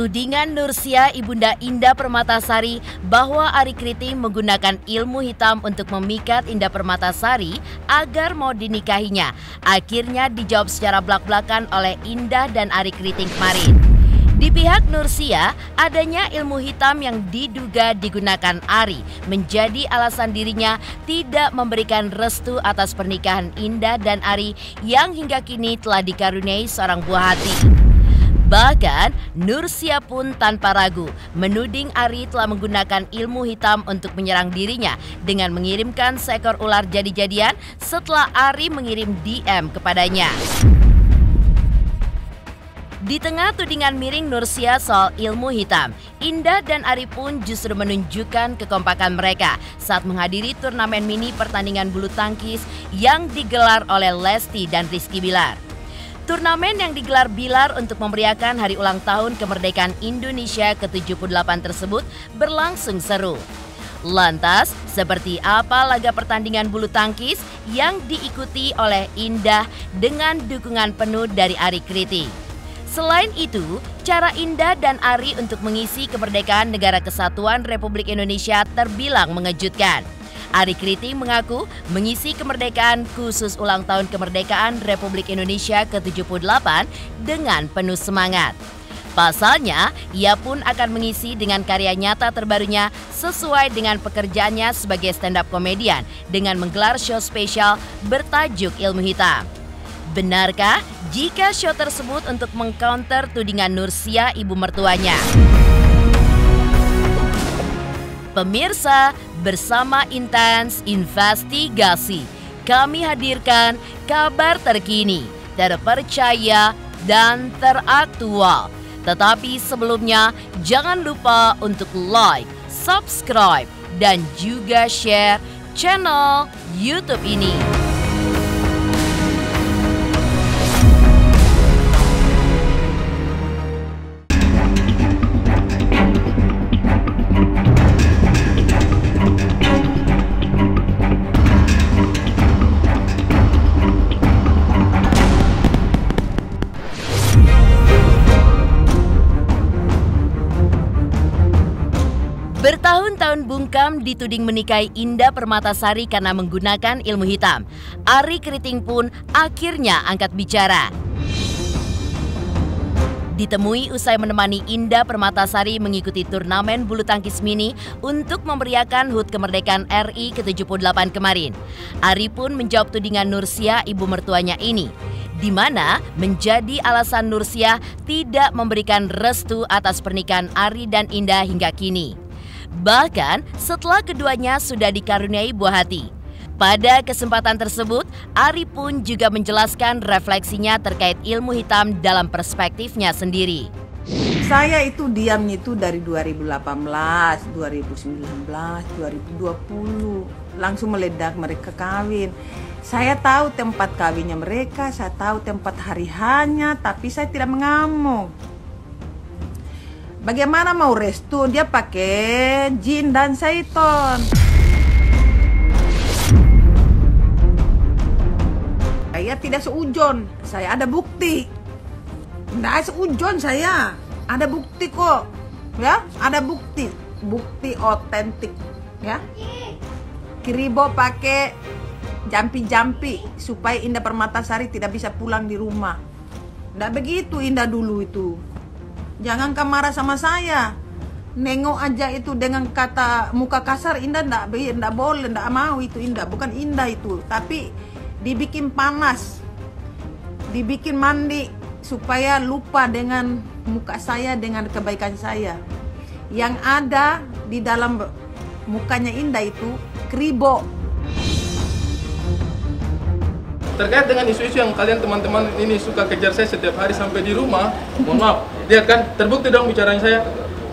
Tudingan Nursia Ibunda Indah Permatasari bahwa Arie Kriting menggunakan ilmu hitam untuk memikat Indah Permatasari agar mau dinikahinya akhirnya dijawab secara belak-belakan oleh Indah dan Arie Kriting kemarin. Di pihak Nursia, adanya ilmu hitam yang diduga digunakan Arie menjadi alasan dirinya tidak memberikan restu atas pernikahan Indah dan Arie yang hingga kini telah dikaruniai seorang buah hati. Bahkan, Nursia pun tanpa ragu menuding Arie telah menggunakan ilmu hitam untuk menyerang dirinya dengan mengirimkan seekor ular jadi-jadian setelah Arie mengirim DM kepadanya. Di tengah tudingan miring Nursia soal ilmu hitam, Indah dan Arie pun justru menunjukkan kekompakan mereka saat menghadiri turnamen mini pertandingan bulu tangkis yang digelar oleh Lesti dan Rizky Bilar. Turnamen yang digelar Bilar untuk memeriahkan hari ulang tahun kemerdekaan Indonesia ke-78 tersebut berlangsung seru. Lantas, seperti apa laga pertandingan bulu tangkis yang diikuti oleh Indah dengan dukungan penuh dari Arie Kriting? Selain itu, cara Indah dan Arie untuk mengisi kemerdekaan Negara Kesatuan Republik Indonesia terbilang mengejutkan. Arie Kriting mengaku mengisi kemerdekaan khusus ulang tahun kemerdekaan Republik Indonesia ke-78 dengan penuh semangat. Pasalnya, ia pun akan mengisi dengan karya nyata terbarunya sesuai dengan pekerjaannya sebagai stand-up komedian dengan menggelar show spesial bertajuk Ilmu Hitam. Benarkah jika show tersebut untuk mengcounter tudingan Nursia ibu mertuanya? Pemirsa, bersama Intens Investigasi, kami hadirkan kabar terkini, terpercaya, dan teraktual. Tetapi sebelumnya, jangan lupa untuk like, subscribe, dan juga share channel YouTube ini. Bertahun-tahun bungkam dituding menikahi Indah Permatasari karena menggunakan ilmu hitam. Arie Kriting pun akhirnya angkat bicara. Ditemui usai menemani Indah Permatasari mengikuti turnamen bulu tangkis mini untuk memeriahkan HUT kemerdekaan RI ke-78 kemarin. Arie pun menjawab tudingan Nursia ibu mertuanya ini, di mana menjadi alasan Nursia tidak memberikan restu atas pernikahan Arie dan Indah hingga kini. Bahkan setelah keduanya sudah dikaruniai buah hati. Pada kesempatan tersebut, Arie pun juga menjelaskan refleksinya terkait ilmu hitam dalam perspektifnya sendiri. Saya itu diamnya itu dari 2018, 2019, 2020. Langsung meledak mereka kawin. Saya tahu tempat kawinnya mereka, saya tahu tempat hari hanya, tapi saya tidak mengamuk. Bagaimana mau restu? Dia pakai jin dan syaiton. Saya tidak seujon, saya ada bukti. Tidak seujon saya, ada bukti kok. Ya, ada bukti, bukti otentik. Ya, Kiribo pakai jampi-jampi supaya Indah Permatasari tidak bisa pulang di rumah. Tidak begitu Indah dulu itu. Jangan kamu marah sama saya. Nengok aja itu dengan kata muka kasar Indah ndak boleh, ndak mau itu Indah. Bukan Indah itu, tapi dibikin panas. Dibikin mandi supaya lupa dengan muka saya, dengan kebaikan saya. Yang ada di dalam mukanya Indah itu kribo. Terkait dengan isu-isu yang kalian teman-teman ini suka kejar saya setiap hari sampai di rumah, mohon maaf, lihat kan, terbukti dong bicaranya saya.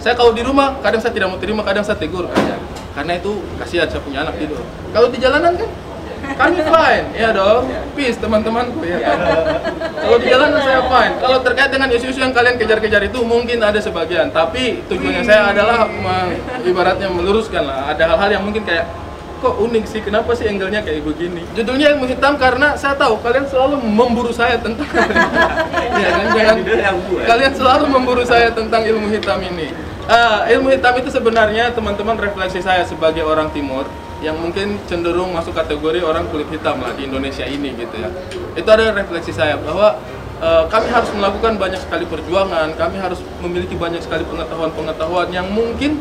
Saya kalau di rumah, kadang saya tidak mau terima, kadang saya tegur. Karena itu kasihan saya punya anak tidur. Kalau di jalanan kan, kami fine, ya dong, peace teman-temanku ya. Kalau di jalanan saya fine. Kalau terkait dengan isu-isu yang kalian kejar-kejar itu mungkin ada sebagian, tapi tujuannya saya adalah ibaratnya meluruskan lah. Ada hal-hal yang mungkin kayak kok unik sih, kenapa sih angle-nya kayak begini. Judulnya Ilmu Hitam karena saya tahu kalian selalu memburu saya tentang ya kan, kalian selalu memburu saya tentang ilmu hitam ini. Ilmu hitam itu sebenarnya teman-teman refleksi saya sebagai orang timur yang mungkin cenderung masuk kategori orang kulit hitam lah di Indonesia ini gitu ya. Itu ada refleksi saya bahwa kami harus melakukan banyak sekali perjuangan, kami harus memiliki banyak sekali pengetahuan-pengetahuan yang mungkin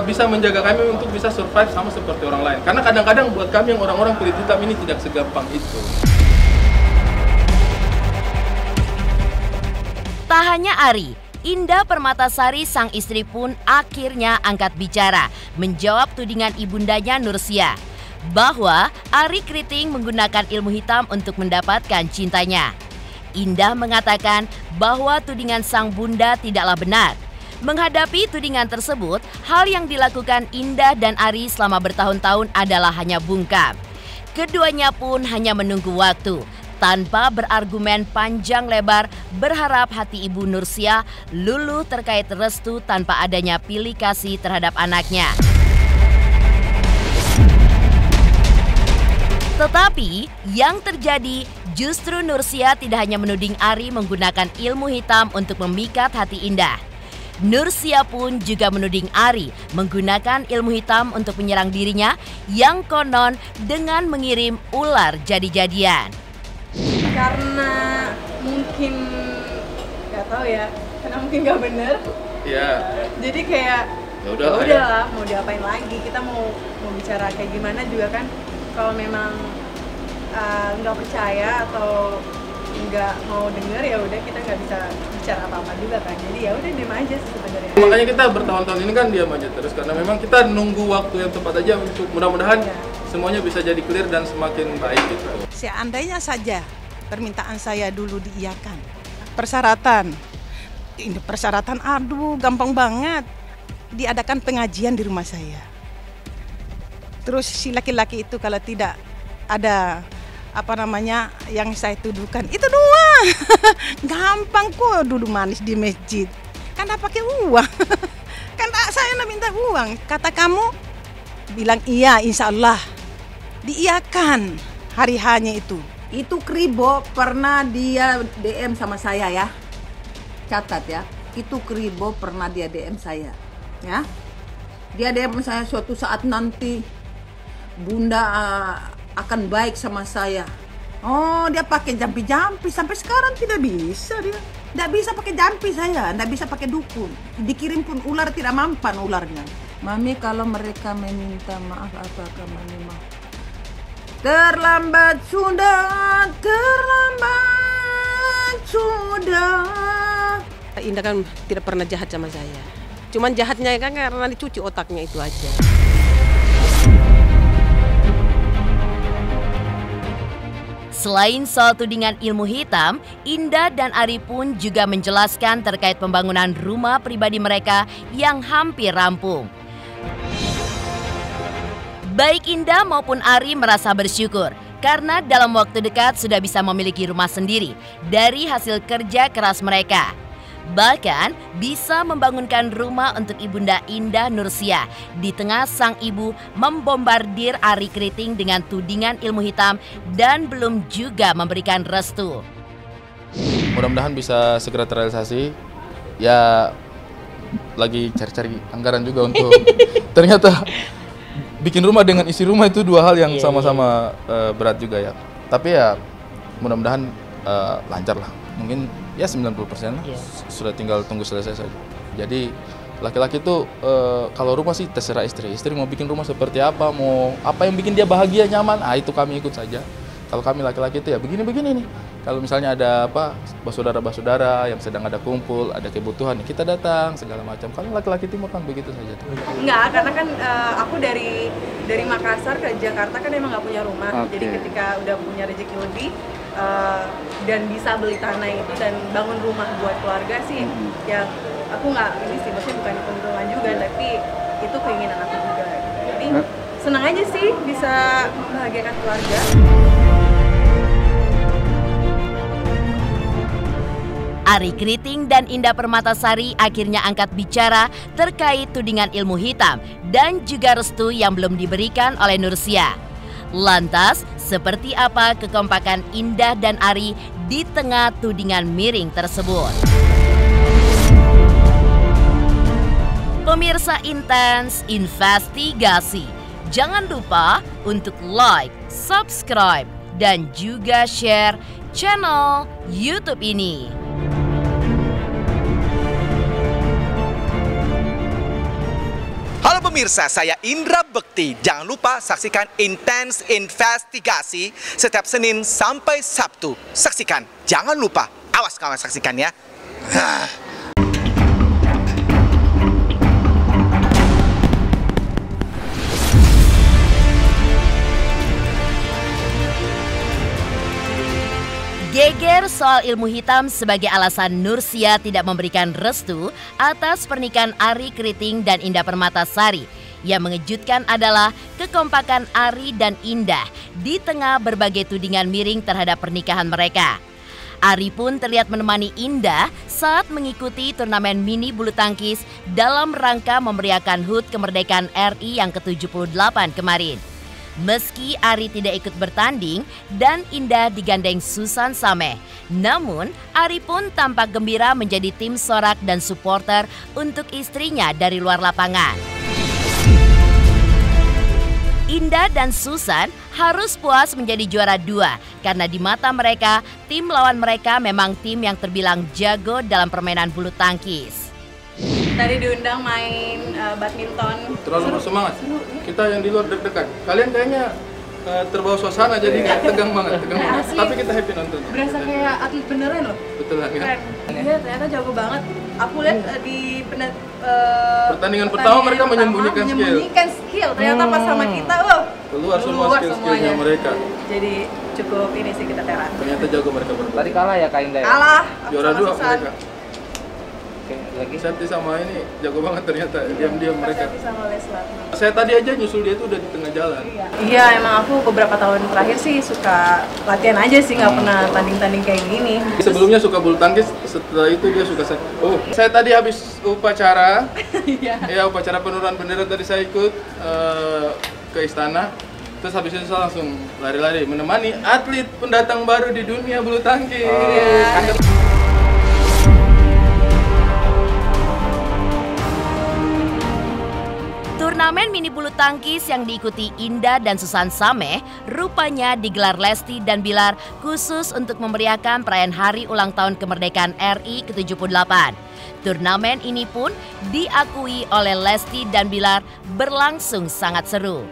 bisa menjaga kami untuk bisa survive sama seperti orang lain. Karena kadang-kadang buat kami yang orang-orang kulit hitam ini tidak segampang itu. Tak hanya Ari, Indah Permatasari sang istri pun akhirnya angkat bicara menjawab tudingan ibundanya Nursia bahwa Ari keriting menggunakan ilmu hitam untuk mendapatkan cintanya. Indah mengatakan bahwa tudingan sang bunda tidaklah benar. Menghadapi tudingan tersebut, hal yang dilakukan Indah dan Ari selama bertahun-tahun adalah hanya bungkam. Keduanya pun hanya menunggu waktu, tanpa berargumen panjang lebar, berharap hati Ibu Nursia luluh terkait restu tanpa adanya pilih kasih terhadap anaknya. Tetapi yang terjadi justru Nursia tidak hanya menuding Ari menggunakan ilmu hitam untuk memikat hati Indah. Nursia pun juga menuding Ari menggunakan ilmu hitam untuk menyerang dirinya yang konon dengan mengirim ular jadi-jadian. Karena mungkin nggak tahu ya, karena mungkin nggak bener. Iya. Jadi kayak ya udahlah, mau diapain lagi, kita mau bicara kayak gimana juga kan, kalau memang nggak percaya atau nggak mau denger ya udah, kita nggak bisa bicara apa-apa juga kan. Jadi ya udah diam aja sih sebenarnya. Makanya kita bertahun-tahun ini kan diam aja terus karena memang kita nunggu waktu yang tepat aja untuk mudah-mudahan semuanya bisa jadi clear dan semakin baik gitu. Seandainya saja permintaan saya dulu diiyakan. Persyaratan. Ini persyaratan aduh gampang banget. Diadakan pengajian di rumah saya. Terus si laki-laki itu kalau tidak ada yang saya tuduhkan, itu doang. Gampang kok duduk manis di masjid. Kan tak pakai uang. Kan saya nak minta uang. Kata kamu bilang iya, insya Allah diiyakan hari hanya itu. Itu Kribo pernah dia DM sama saya ya. Catat ya. Itu Kribo pernah dia DM saya. Ya. Dia DM saya suatu saat nanti Bunda akan baik sama saya. Oh, dia pakai jampi-jampi sampai sekarang tidak bisa dia. Tidak bisa pakai jampi saya, tidak bisa pakai dukun. Dikirim pun ular tidak mampan ularnya. Mami kalau mereka meminta maaf apakah Mami mau? Terlambat sudah. Indah kan tidak pernah jahat sama saya. Cuman jahatnya kan karena dicuci otaknya itu aja. Selain soal tudingan ilmu hitam, Indah dan Ari pun juga menjelaskan terkait pembangunan rumah pribadi mereka yang hampir rampung. Baik Indah maupun Ari merasa bersyukur karena dalam waktu dekat sudah bisa memiliki rumah sendiri dari hasil kerja keras mereka. Bahkan bisa membangunkan rumah untuk ibunda Indah Nursia di tengah sang ibu membombardir Ari keriting dengan tudingan ilmu hitam dan belum juga memberikan restu. Mudah-mudahan bisa segera terrealisasi. Ya lagi cari-cari anggaran juga untuk ternyata bikin rumah dengan isi rumah itu dua hal yang sama-sama berat juga ya. Tapi ya mudah-mudahan lancar lah. Mungkin ya 90% lah. Sudah tinggal tunggu selesai saja. Jadi laki-laki itu kalau rumah sih terserah istri. Istri mau bikin rumah seperti apa, mau apa yang bikin dia bahagia, nyaman, itu kami ikut saja. Kalau kami laki-laki itu ya begini-begini nih. Kalau misalnya ada saudara-saudara yang sedang ada kumpul, ada kebutuhan, kita datang segala macam. Kalau laki-laki timur kan begitu saja. Enggak, karena kan aku dari Makassar ke Jakarta kan emang nggak punya rumah. Okay. Jadi ketika udah punya rezeki lebih dan bisa beli tanah itu dan bangun rumah buat keluarga sih, ya aku nggak ini sih, maksudnya bukan keuntungan juga, tapi itu keinginan aku juga. Jadi senang aja sih bisa membahagiakan keluarga. Ari Kriting dan Indah Permatasari akhirnya angkat bicara terkait tudingan ilmu hitam dan juga restu yang belum diberikan oleh Nursia. Lantas, seperti apa kekompakan Indah dan Ari di tengah tudingan miring tersebut? Pemirsa Intens Investigasi, jangan lupa untuk like, subscribe, dan juga share channel YouTube ini. Halo pemirsa, saya Indra Bekti. Jangan lupa saksikan Intens Investigasi setiap Senin sampai Sabtu. Saksikan, jangan lupa. Awas kawan saksikan ya. Geger soal ilmu hitam sebagai alasan Nursia tidak memberikan restu atas pernikahan Ari Kriting dan Indah Permatasari. Yang mengejutkan adalah kekompakan Ari dan Indah di tengah berbagai tudingan miring terhadap pernikahan mereka. Ari pun terlihat menemani Indah saat mengikuti turnamen mini bulu tangkis dalam rangka memeriahkan HUT kemerdekaan RI yang ke-78 kemarin. Meski Ari tidak ikut bertanding dan Indah digandeng Susan Sameh, namun Ari pun tampak gembira menjadi tim sorak dan supporter untuk istrinya dari luar lapangan. Indah dan Susan harus puas menjadi juara 2 karena di mata mereka, tim lawan mereka memang tim yang terbilang jago dalam permainan bulu tangkis. Tadi diundang main badminton. Terlalu bersemangat. Kita yang di luar deg-degan. Kalian kayaknya terbawa suasana jadi kayak tegang banget. Tapi kita happy nonton. Berasa kayak atlet beneran loh. Betul kan? Keren. Iya, ternyata jago banget. Aku lihat di pertandingan pertama mereka menyembunyikan skill. Ternyata pas sama kita, keluar semua skill-skillnya mereka. Jadi cukup ini sih kita heran. Ternyata jago mereka berdua. Tadi kalah ya Kak Indah ya? Kalah. Juara 2 mereka. Oke, lagi. Santi sama ini jago banget ternyata, diam-diam mereka. Sama Leslar. Saya tadi aja nyusul dia tuh udah di tengah jalan. Iya, emang aku beberapa tahun terakhir sih suka latihan aja sih, nggak pernah tanding-tanding kayak gini. Sebelumnya suka bulu tangkis, setelah itu dia suka saya tadi habis upacara, ya upacara penurunan bendera tadi saya ikut ke istana. Terus habis itu saya langsung lari-lari menemani atlet pendatang baru di dunia bulu tangkis. Turnamen mini bulu tangkis yang diikuti Indah dan Susan Sameh rupanya digelar Lesti dan Bilar khusus untuk memeriahkan perayaan hari ulang tahun kemerdekaan RI ke-78. Turnamen ini pun diakui oleh Lesti dan Bilar berlangsung sangat seru.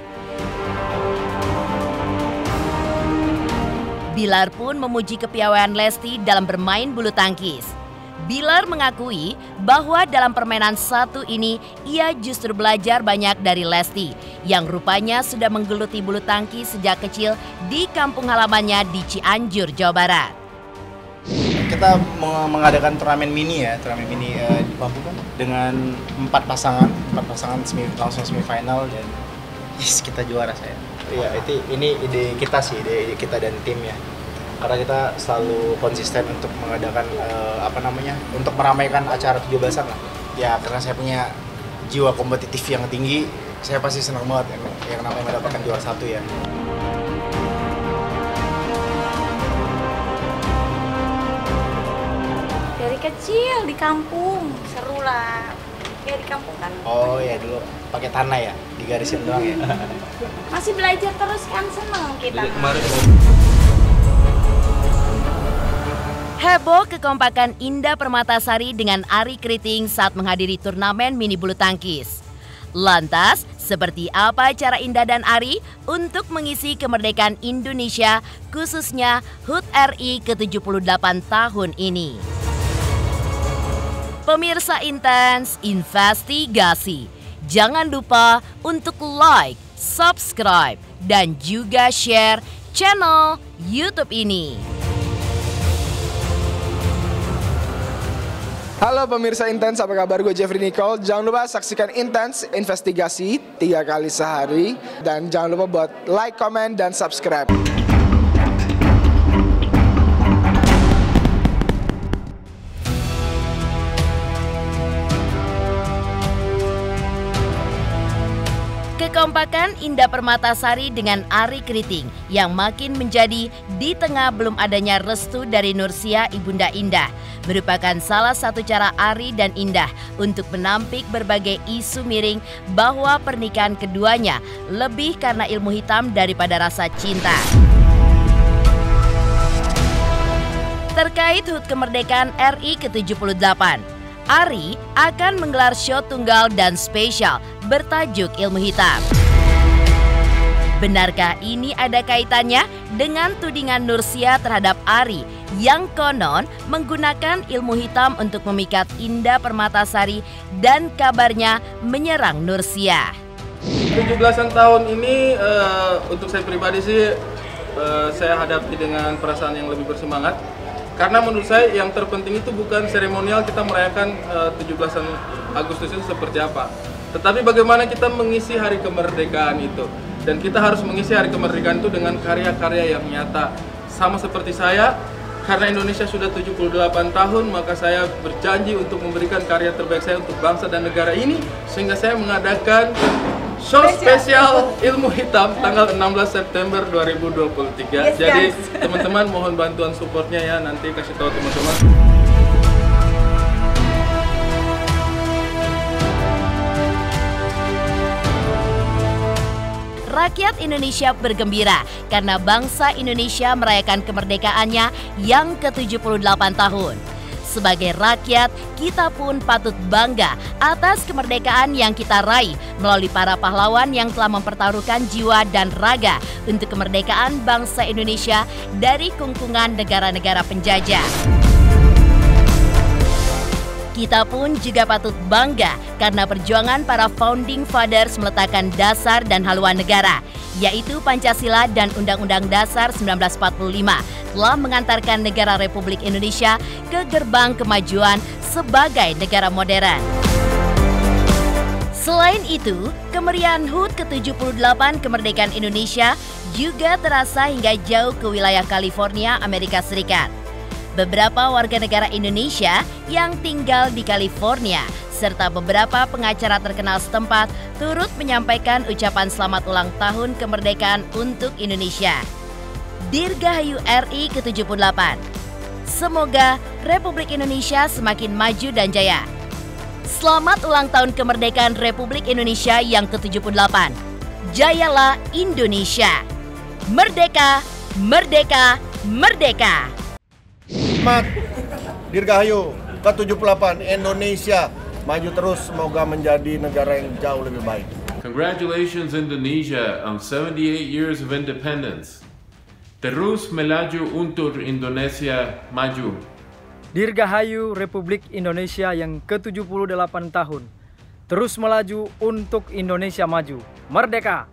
Bilar pun memuji kepiawaian Lesti dalam bermain bulu tangkis. Bilar mengakui bahwa dalam permainan satu ini ia justru belajar banyak dari Lesti yang rupanya sudah menggeluti bulu tangkis sejak kecil di kampung halamannya di Cianjur, Jawa Barat. Kita mengadakan turnamen mini di Papua dengan 4 pasangan langsung semifinal dan yes, kita juara saya. Iya, ini ide kita sih, ide kita dan tim ya. Karena kita selalu konsisten untuk mengadakan untuk meramaikan acara 17-an lah. Ya karena saya punya jiwa kompetitif yang tinggi, saya pasti senang banget yang namanya mendapatkan juara 1 ya. Dari kecil di kampung, seru lah. Ya di kampung kan. Oh ya dulu pakai tanah ya, digarisin doang ya. Masih belajar terus kan, seneng kita. Heboh kekompakan Indah Permatasari dengan Ari Kriting saat menghadiri turnamen mini bulu tangkis. Lantas, seperti apa cara Indah dan Ari untuk mengisi kemerdekaan Indonesia, khususnya HUT RI ke-78 tahun ini? Pemirsa Intens Investigasi, jangan lupa untuk like, subscribe, dan juga share channel YouTube ini. Halo pemirsa Intens, apa kabar? Gue Jeffrey Nicole. Jangan lupa saksikan Intens Investigasi 3 kali sehari. Dan jangan lupa buat like, comment, dan subscribe. Kekompakan Indah Permatasari dengan Ari Kriting yang makin menjadi di tengah belum adanya restu dari Nursia Ibunda Indah merupakan salah satu cara Ari dan Indah untuk menampik berbagai isu miring bahwa pernikahan keduanya lebih karena ilmu hitam daripada rasa cinta. Terkait HUT kemerdekaan RI ke-78, Ari akan menggelar show tunggal dan spesial bertajuk Ilmu Hitam. Benarkah ini ada kaitannya dengan tudingan Nursia terhadap Ari yang konon menggunakan ilmu hitam untuk memikat Indah Permatasari dan kabarnya menyerang Nursia? 17-an tahun ini untuk saya pribadi sih saya hadapi dengan perasaan yang lebih bersemangat. Karena menurut saya yang terpenting itu bukan seremonial kita merayakan 17 Agustus itu seperti apa, tetapi bagaimana kita mengisi hari kemerdekaan itu. Dan kita harus mengisi hari kemerdekaan itu dengan karya-karya yang nyata. Sama seperti saya, karena Indonesia sudah 78 tahun, maka saya berjanji untuk memberikan karya terbaik saya untuk bangsa dan negara ini, sehingga saya mengadakan show spesial Ilmu Hitam tanggal 16 September 2023. Jadi teman-teman mohon bantuan supportnya ya, nanti kasih tahu teman-teman. Rakyat Indonesia bergembira karena bangsa Indonesia merayakan kemerdekaannya yang ke-78 tahun. Sebagai rakyat, kita pun patut bangga atas kemerdekaan yang kita raih melalui para pahlawan yang telah mempertaruhkan jiwa dan raga untuk kemerdekaan bangsa Indonesia dari kungkungan negara-negara penjajah. Kita pun juga patut bangga karena perjuangan para founding fathers meletakkan dasar dan haluan negara, yaitu Pancasila dan Undang-Undang Dasar 1945, telah mengantarkan negara Republik Indonesia ke gerbang kemajuan sebagai negara modern. Selain itu, kemeriahan HUT ke-78 kemerdekaan Indonesia juga terasa hingga jauh ke wilayah California, Amerika Serikat. Beberapa warga negara Indonesia yang tinggal di California serta beberapa pengacara terkenal setempat turut menyampaikan ucapan selamat ulang tahun kemerdekaan untuk Indonesia. Dirgahayu RI ke-78. Semoga Republik Indonesia semakin maju dan jaya. Selamat ulang tahun kemerdekaan Republik Indonesia yang ke-78. Jayalah Indonesia. Merdeka, merdeka, merdeka. Selamat Dirgahayu ke-78 Indonesia maju terus, semoga menjadi negara yang jauh lebih baik. Congratulations Indonesia on 78 years of independence. Terus melaju untuk Indonesia maju. Dirgahayu Republik Indonesia yang ke-78 tahun. Terus melaju untuk Indonesia maju. Merdeka.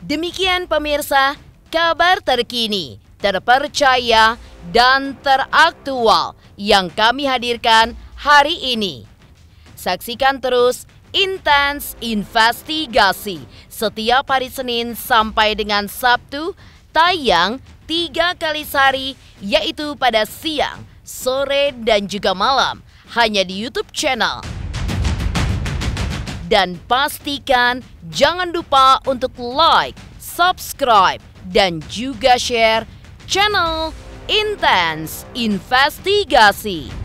Demikian pemirsa, kabar terkini, terpercaya, dan teraktual yang kami hadirkan hari ini. Saksikan terus Intens Investigasi setiap hari Senin sampai dengan Sabtu, tayang 3 kali sehari, yaitu pada siang, sore, dan juga malam, hanya di YouTube channel. Dan pastikan jangan lupa untuk like, subscribe, dan juga share channel Intens Investigasi.